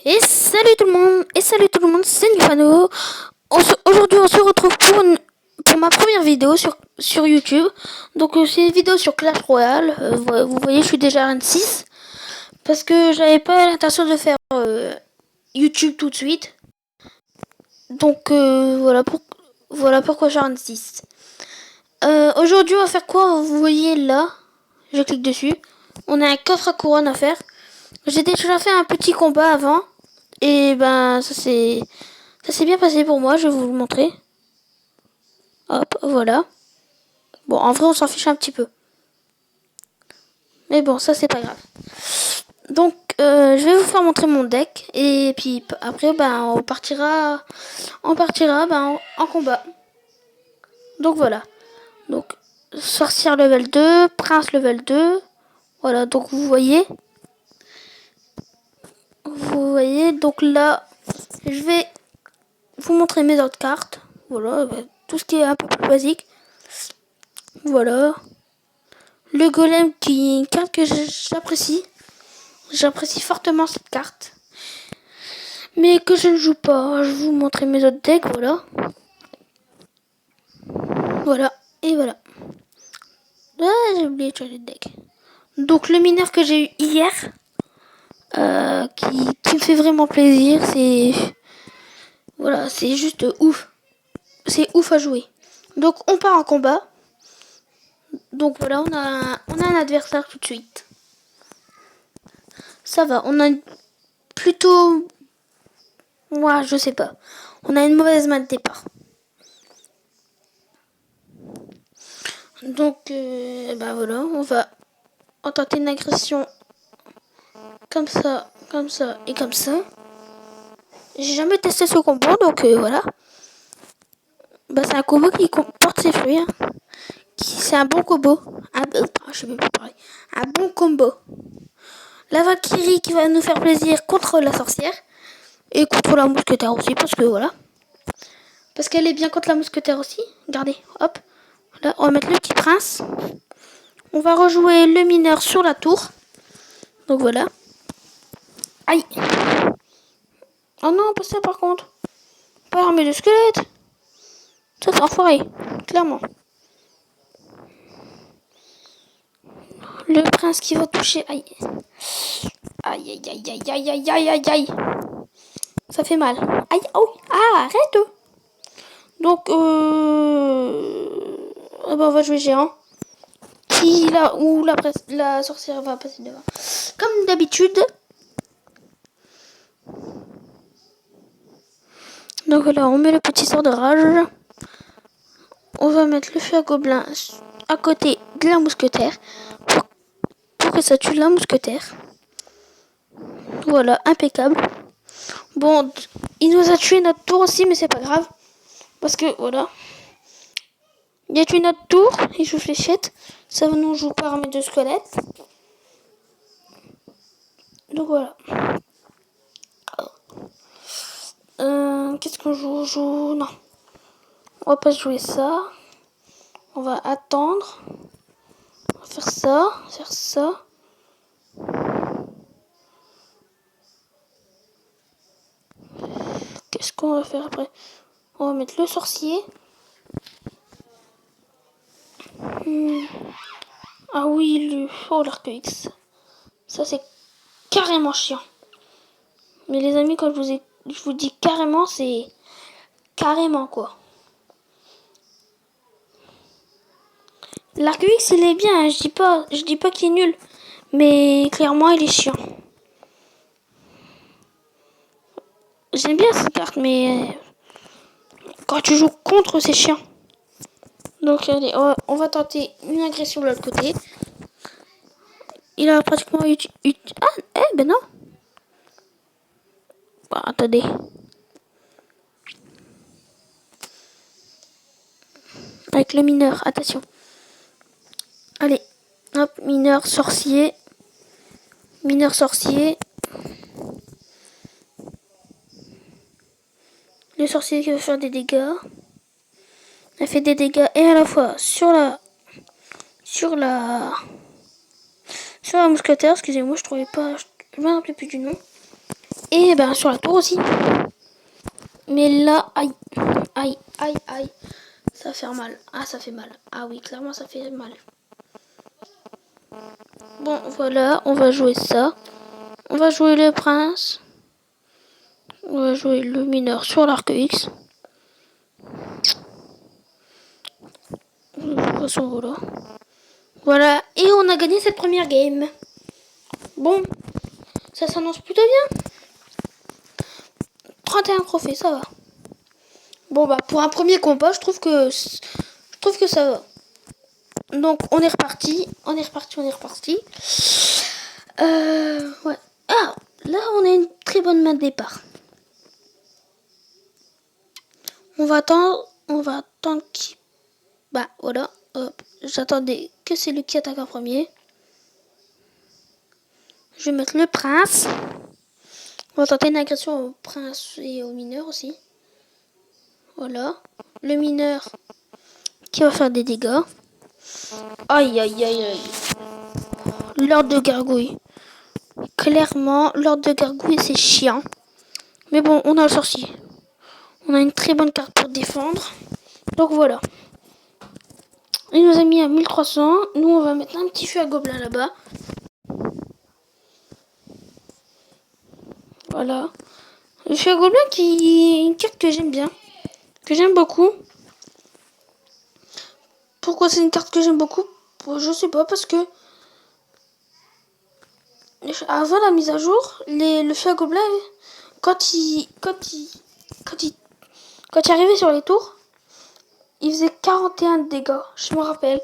Salut tout le monde, c'est Nifano. Aujourd'hui on se retrouve pour ma première vidéo sur YouTube. Donc c'est une vidéo sur Clash Royale. Vous voyez, je suis déjà rank 6. Parce que j'avais pas l'intention de faire YouTube tout de suite. Donc voilà pourquoi j'ai rank 6. Aujourd'hui on va faire quoi? Vous voyez là, je clique dessus. On a un coffre à couronne à faire. J'ai déjà fait un petit combat avant. Et ben ça s'est bien passé pour moi, je vais vous le montrer. Hop, voilà. Bon, en vrai on s'en fiche un petit peu. Mais bon, ça c'est pas grave. Donc je vais vous faire montrer mon deck. Et puis après ben on partira ben, en combat. Donc voilà. Donc sorcière level 2, prince level 2. Voilà, donc vous voyez, donc là, je vais vous montrer mes autres cartes. Voilà, tout ce qui est un peu plus basique. Voilà. Le golem qui est une carte que j'apprécie. J'apprécie fortement cette carte. Mais que je ne joue pas. Je vais vous montrer mes autres decks, voilà. Voilà, et voilà. Ah, j'ai oublié de changer de deck. Donc le mineur que j'ai eu hier, qui me fait vraiment plaisir, c'est... Voilà, c'est juste ouf. C'est ouf à jouer. Donc on part en combat. Donc voilà, on a un adversaire tout de suite. Ça va, on a plutôt... Moi, je sais pas. On a une mauvaise main de départ. Donc, bah voilà, on va tenter une agression comme ça et comme ça. J'ai jamais testé ce combo, donc voilà. Bah c'est un combo qui porte ses fruits. Hein. C'est un bon combo. Je sais même plus parler. Un bon combo. La Valkyrie qui va nous faire plaisir contre la sorcière. Et contre la mousquetaire aussi, parce que voilà. Parce qu'elle est bien contre la mousquetaire aussi. Regardez, hop. Là, on va mettre le petit prince. On va rejouer le mineur sur la tour. Donc voilà. Aïe. Oh non, pas ça par contre. Pas l'armée de squelette. Ça c'est enfoiré, clairement. Le prince qui va toucher. Aïe. Aïe, aïe, aïe, aïe, aïe, aïe, aïe, aïe, aïe. Ça fait mal. Aïe, oh. Ah, arrête. Donc, ben on va jouer géant. Où la sorcière va passer devant. Comme d'habitude. Donc voilà, on met le petit sort de rage. On va mettre le feu à gobelin à côté de la mousquetaire. Pour que ça tue la mousquetaire. Voilà, impeccable. Bon, il nous a tué notre tour aussi, mais c'est pas grave. Parce que, voilà. Il a tué notre tour, il joue fléchette. Ça nous joue par armée de squelette. Donc voilà. Qu'est-ce qu'on joue? Non. On va pas jouer ça. On va attendre. On va faire ça. Qu'est-ce qu'on va faire après? On va mettre le sorcier. Ah oui, l'arc X. Ça c'est carrément chiant. Mais les amis, quand je vous dis carrément, c'est carrément quoi. L'arc X il est bien, hein, je dis pas qu'il est nul. Mais clairement il est chiant. J'aime bien cette carte, mais quand tu joues contre, c'est chiant. Donc allez, on va tenter une agression de l'autre côté. Il a pratiquement ben non. Bon, attendez. Avec le mineur, attention. Allez, hop, mineur sorcier. Le sorcier qui va faire des dégâts. Elle fait des dégâts et à la fois sur la mousquetaire, excusez-moi, je me rappelais plus du nom. Et ben sur la tour aussi. Mais là, aïe, aïe, aïe, aïe. Ça fait mal. Ah, ça fait mal. Ah oui, clairement, ça fait mal. Bon, voilà, on va jouer ça. On va jouer le prince. On va jouer le mineur sur l'arc X. De toute façon, voilà. Voilà, et on a gagné cette première game. Bon, ça s'annonce plutôt bien. 31 trophées, ça va. Bon, bah, pour un premier combat, je trouve que ça va. Donc, on est reparti. Ouais. Ah, là, on a une très bonne main de départ. On va attendre qu'il... Bah, voilà. Hop. J'attendais que c'est lui qui attaque en premier. Je vais mettre le prince. On va tenter une agression au prince et au mineur aussi. Voilà. Le mineur qui va faire des dégâts. Aïe, aïe, aïe, aïe. L'ordre de gargouille. Clairement, l'ordre de gargouille, c'est chiant. Mais bon, on a le sorcier. On a une très bonne carte pour défendre. Donc voilà. Il nous a mis à 1300. Nous, on va mettre un petit feu à gobelin là-bas. Voilà. Le feu à gobelin qui est une carte que j'aime bien. Que j'aime beaucoup. Pourquoi c'est une carte que j'aime beaucoup? Je sais pas, parce que avant la mise à jour, le feu à gobelin, quand il arrivait sur les tours, il faisait 41 dégâts, je me rappelle.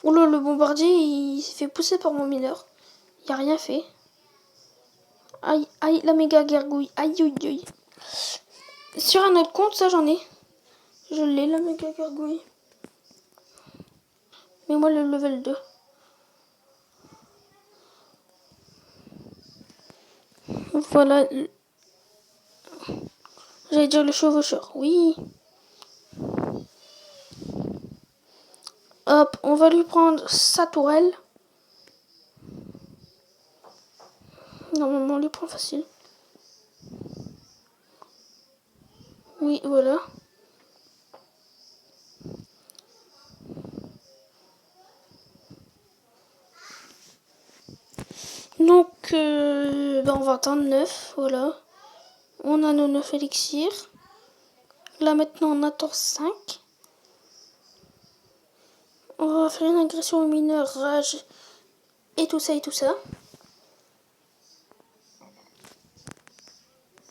Oh là, le bombardier, il s'est fait pousser par mon mineur. Il a rien fait. Aïe, aïe, la méga gargouille. Aïe, aïe, aïe. Sur un autre compte, ça j'en ai. Je l'ai, la méga gargouille. Mais moi, le level 2. Voilà. J'allais dire le chevaucheur. Oui. Hop, on va lui prendre sa tourelle. Normalement, on lui prend facile. Oui, voilà. Donc, on va attendre 9, voilà. On a nos 9 élixirs. Là, maintenant, on attend 5. On va faire une agression au mineur, rage, et tout ça, et tout ça.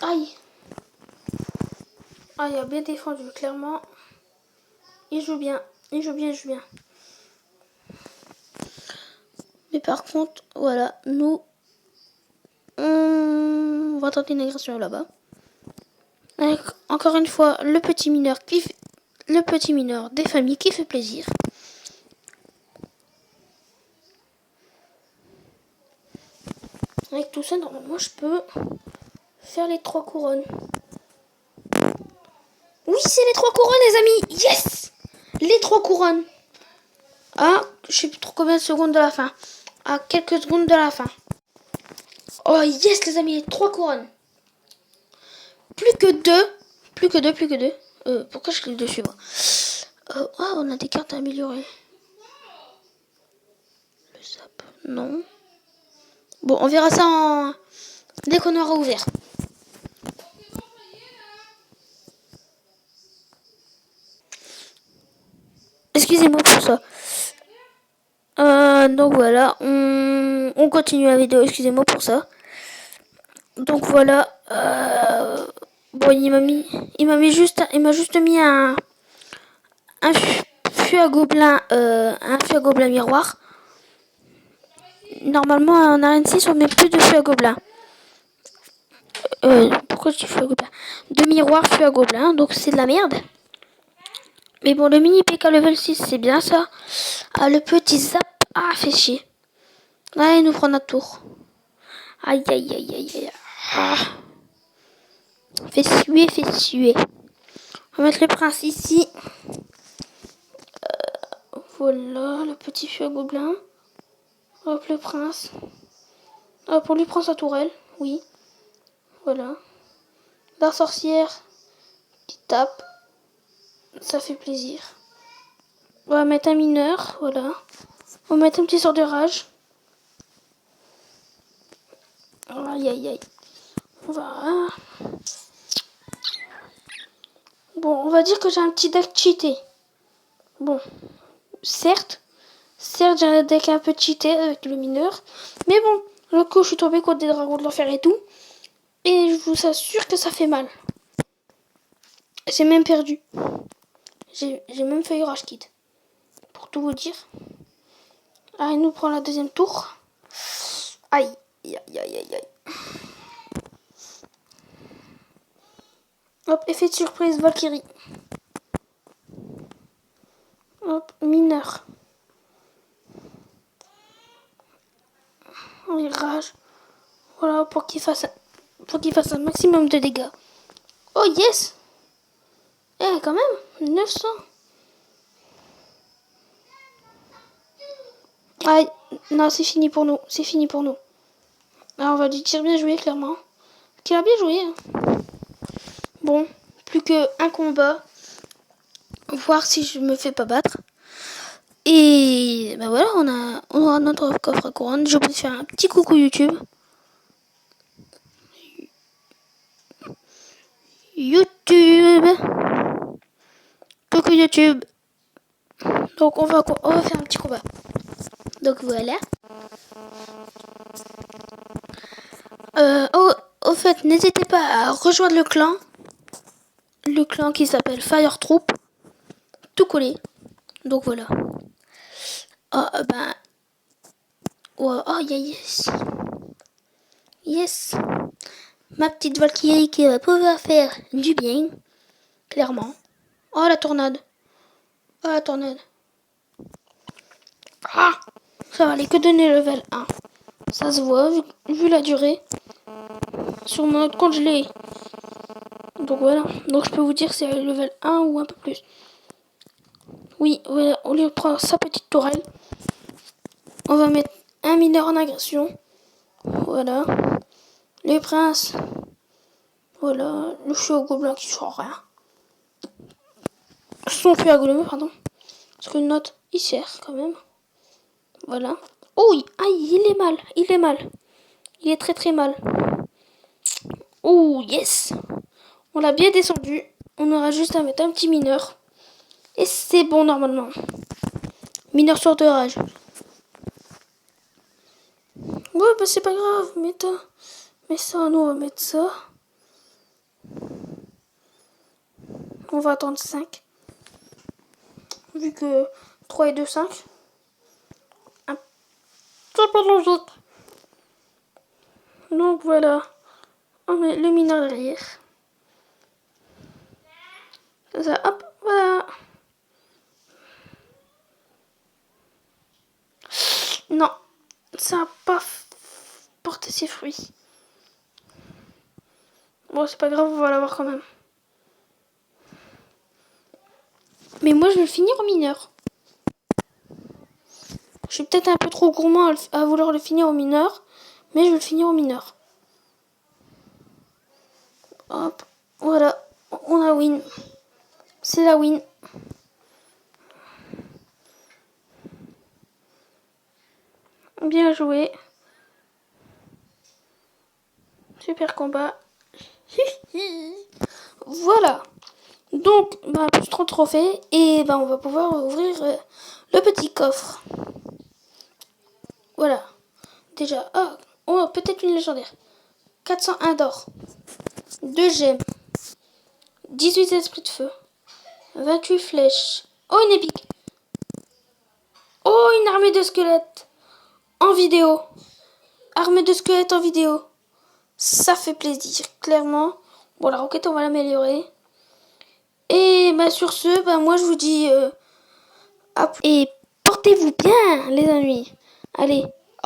Aïe. Ah, il a bien défendu, clairement. Il joue bien. Il joue bien. Mais par contre, voilà, nous, on va tenter une agression là-bas. Avec, encore une fois, le petit mineur des familles qui fait plaisir. Avec tout ça, normalement, je peux faire les 3 couronnes. Oui, c'est les 3 couronnes, les amis. Yes! Les 3 couronnes. Ah, je sais plus trop combien de secondes de la fin. À quelques secondes de la fin. Oh, yes, les amis, les 3 couronnes. Plus que 2. Pourquoi je clique dessus, moi? On a des cartes à améliorer. Le sap, non. Bon, on verra ça dès qu'on aura ouvert. Excusez-moi pour ça. Donc voilà, on continue la vidéo, excusez-moi pour ça. Donc voilà, bon, il m'a juste mis un feu à gobelin, miroir. Normalement, en Arène 6, on met plus de feu à gobelin. Pourquoi je dis feu à gobelin? De miroir, feu à gobelin, donc c'est de la merde. Mais bon, le mini PK level 6, c'est bien ça. Ah, le petit zap, fait chier. Allez, nous prend notre tour. Aïe, aïe, aïe, aïe, aïe. Ah. Fait suer. On va mettre le prince ici. Voilà, le petit feu à gobelin. Hop, le prince. Hop, on lui prend sa tourelle. Oui. Voilà. La sorcière qui tape. Ça fait plaisir. On va mettre un mineur. Voilà. On va mettre un petit sort de rage. Aïe aïe aïe. On va... Bon, on va dire que j'ai un petit deck cheaté. Bon. Certes, j'ai un deck un peu cheaté avec le mineur. Mais bon, le coup, je suis tombé contre des dragons de l'enfer et tout. Et je vous assure que ça fait mal. J'ai même perdu. J'ai même failli rage kit. Pour tout vous dire. Ah, il nous prend la deuxième tour. Aïe, aïe, aïe, aïe, aïe. Hop, effet de surprise, Valkyrie. Hop, mineur. On rage. Voilà, pour qu'il fasse un maximum de dégâts. Oh yes! Eh, quand même, 900. Aïe, non, c'est fini pour nous. C'est fini pour nous. Alors, on va lui dire bien joué, clairement. Qu'il a bien joué. Hein. Bon, plus qu'un combat. Voir si je me fais pas battre. Et ben voilà, on aura notre coffre à couronne. J'ai oublié de faire un petit coucou YouTube. YouTube. Coucou YouTube. Donc on va faire un petit combat. Donc voilà. Au fait, n'hésitez pas à rejoindre le clan. Le clan qui s'appelle Fire Troop. Tout collé. Donc voilà. Oh ben. Oh yes. Yes. Ma petite Valkyrie qui va pouvoir faire du bien. Clairement. Oh la tornade. Oh la tornade. Ah, ça va aller que donner level 1. Ça se voit vu la durée. Sur mon autre compte je l'ai. Donc voilà. Donc je peux vous dire c'est level 1 ou un peu plus. Oui, voilà, on lui prend sa petite tourelle. On va mettre un mineur en agression. Voilà. Les princes. Voilà. Le cheveu gobelin qui sort rien. Son feu à golem, pardon. Parce que une note, il sert quand même. Voilà. Oh, aïe, il est mal. Il est mal. Il est très très mal. Oh, yes. On l'a bien descendu. On aura juste à mettre un petit mineur. Et c'est bon normalement. Mineur sort de rage. Ouais, bah c'est pas grave. Mais ça, nous on va mettre ça. On va attendre 5. Vu que 3 et 2, 5. Un peu de logique. Donc voilà. On met le mineur derrière. Comme ça, hop, voilà. Non, ça n'a pas porté ses fruits. Bon, c'est pas grave, on va l'avoir quand même. Mais moi, je vais le finir au mineur. Je suis peut-être un peu trop gourmand à vouloir le finir au mineur, mais je vais le finir au mineur. Hop, voilà, on a win. C'est la win. Bien joué. Super combat. Voilà. Donc, plus 30 trophées. Et on va pouvoir ouvrir le petit coffre. Voilà. Déjà, peut-être une légendaire. 401 d'or. 2 gemmes. 18 esprits de feu. 28 flèches. Oh, une épique. Oh, une armée de squelettes. En vidéo. Armée de squelettes en vidéo. Ça fait plaisir, clairement. Bon, la roquette, on va l'améliorer. Et sur ce, moi je vous dis... et portez-vous bien, les amis. Allez.